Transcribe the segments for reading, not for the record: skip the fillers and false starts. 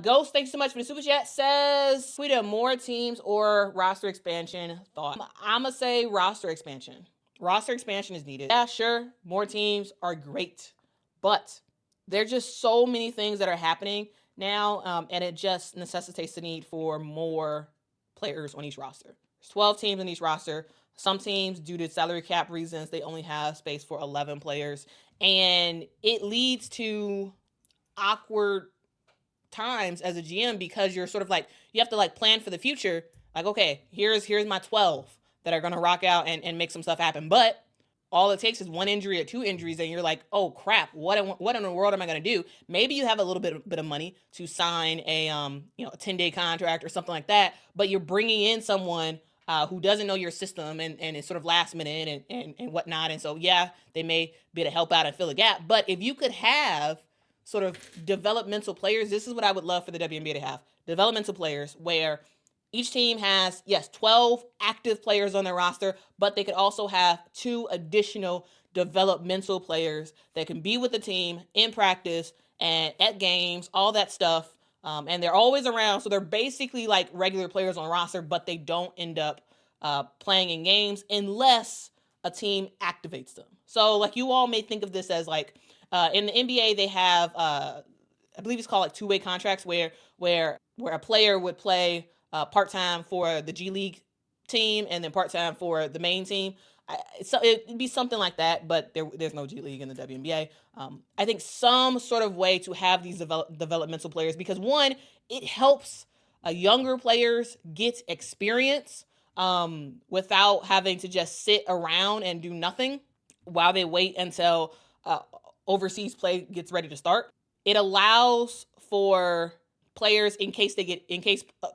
Ghost, thanks so much for the super chat. Says, Quita, more teams or roster expansion thought? I'm going to say roster expansion. Roster expansion is needed. Yeah, sure, more teams are great. But there's just so many things that are happening now, and it just necessitates the need for more players on each roster. There's 12 teams on each roster. Some teams, due to salary cap reasons, they only have space for 11 players. And it leads to awkward times as a GM because you're sort of like, you have to like plan for the future. Like, okay, here's my 12 that are going to rock out and make some stuff happen. But all it takes is one injury or two injuries, and you're like, oh crap, what in the world am I going to do? Maybe you have a little bit of money to sign a a 10-day contract or something like that, but you're bringing in someone who doesn't know your system and is sort of last minute and whatnot. And so, yeah, they may be able to help out and fill a gap. But if you could have sort of developmental players, this is what I would love for the WNBA to have. Developmental players where each team has, yes, 12 active players on their roster, but they could also have 2 additional developmental players that can be with the team in practice and at games, all that stuff. And they're always around. So they're basically like regular players on the roster, but they don't end up playing in games unless a team activates them. So like you all may think of this as like, in the NBA, they have, I believe it's called like two-way contracts where a player would play part-time for the G League team and then part-time for the main team. So it'd be something like that, but there's no G League in the WNBA. I think some sort of way to have these developmental players, because one, it helps younger players get experience without having to just sit around and do nothing while they wait until overseas play gets ready to start. It allows for players, in case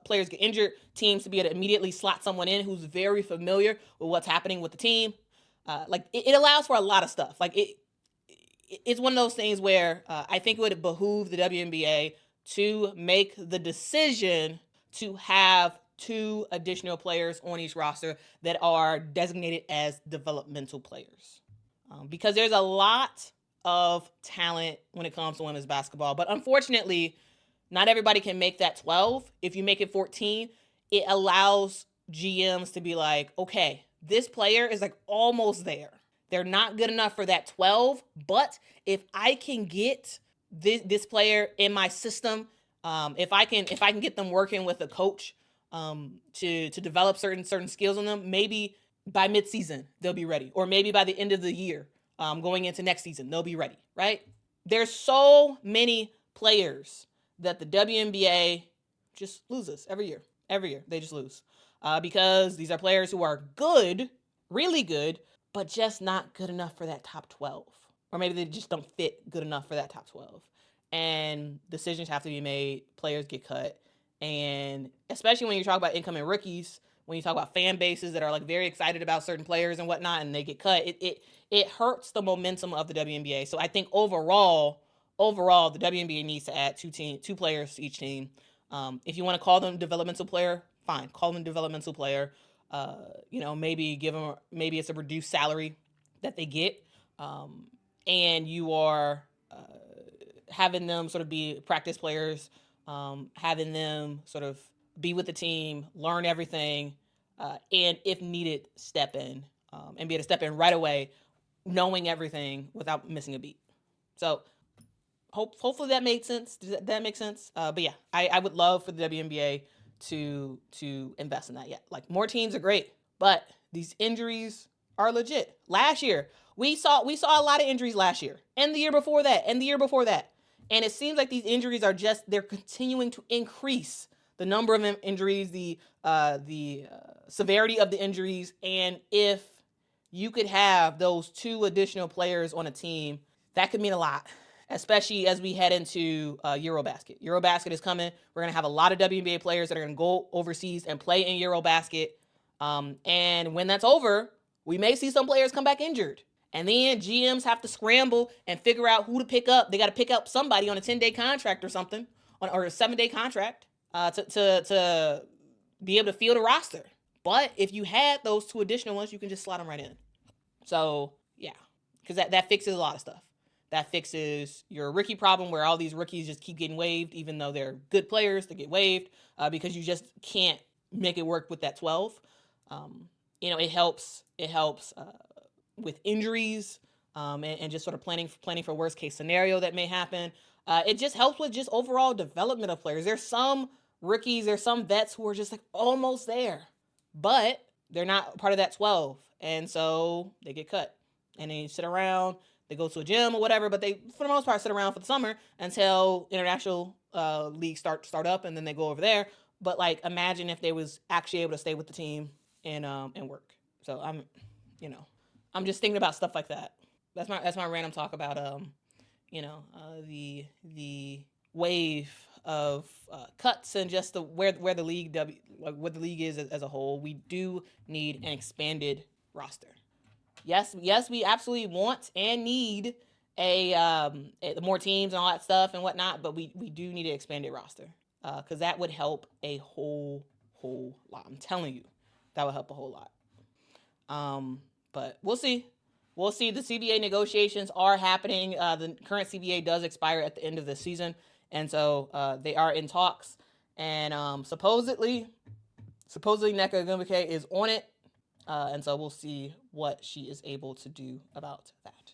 players get injured, teams to be able to immediately slot someone in who's very familiar with what's happening with the team. It allows for a lot of stuff. Like it's one of those things where I think it would behoove the WNBA to make the decision to have 2 additional players on each roster that are designated as developmental players. Because there's a lot of talent when it comes to women's basketball. But unfortunately, not everybody can make that 12. If you make it 14, it allows GMs to be like, okay, this player is like almost there. They're not good enough for that 12, but if I can get this player in my system, if I can get them working with a coach to develop certain skills on them, maybe by midseason they'll be ready, or maybe by the end of the year, going into next season, they'll be ready, right? There's so many players that the WNBA just loses every year. Every year, they just lose. Because these are players who are good, really good, but just not good enough for that top 12. Or maybe they just don't fit good enough for that top 12. And decisions have to be made, players get cut. And especially when you talk about incoming rookies, when you talk about fan bases that are like very excited about certain players and whatnot, and they get cut, it hurts the momentum of the WNBA. So I think overall, the WNBA needs to add 2 players to each team. If you want to call them developmental player, fine, call them developmental player. Maybe maybe it's a reduced salary that they get, and you are having them sort of be practice players, having them sort of be with the team, learn everything, and if needed, step in and be able to step in right away, knowing everything without missing a beat. So hopefully that made sense. Does that make sense? But yeah, I would love for the WNBA to invest in that. Yeah, like more teams are great, but these injuries are legit. Last year, we saw a lot of injuries last year, and the year before that, and the year before that. And it seems like these injuries are they're continuing to increase. The number of injuries, the severity of the injuries, and if you could have those 2 additional players on a team, that could mean a lot, especially as we head into Eurobasket. Eurobasket is coming. We're going to have a lot of WNBA players that are going to go overseas and play in Eurobasket. And when that's over, we may see some players come back injured. And then GMs have to scramble and figure out who to pick up. They got to pick up somebody on a 10-day contract or something, or a 7-day contract to be able to field a roster. But if you had those 2 additional ones, you can just slot them right in. So, yeah, because that fixes a lot of stuff. that fixes your rookie problem where all these rookies just keep getting waived, even though they're good players to get waived, because you just can't make it work with that 12. It helps with injuries, and just sort of planning for worst case scenario that may happen. It just helps with just overall development of players. There's some rookies, there's some vets who are just like almost there, but they're not part of that 12. And so they get cut and they sit around, they go to a gym or whatever, but they, for the most part, sit around for the summer until international leagues start up, and then they go over there. But like, imagine if they was actually able to stay with the team and work. So I'm just thinking about stuff like that. That's my random talk about the wave of cuts and just where the league what the league is as a whole. We do need an expanded roster. Yes, we absolutely want and need more teams and all that stuff and whatnot, but we do need an expanded roster, because that would help a whole lot. I'm telling you, that would help a whole lot. But we'll see. The CBA negotiations are happening. The current CBA does expire at the end of the season, and so they are in talks. And supposedly Nneka Ogwumike is on it, and so we'll see what she is able to do about that.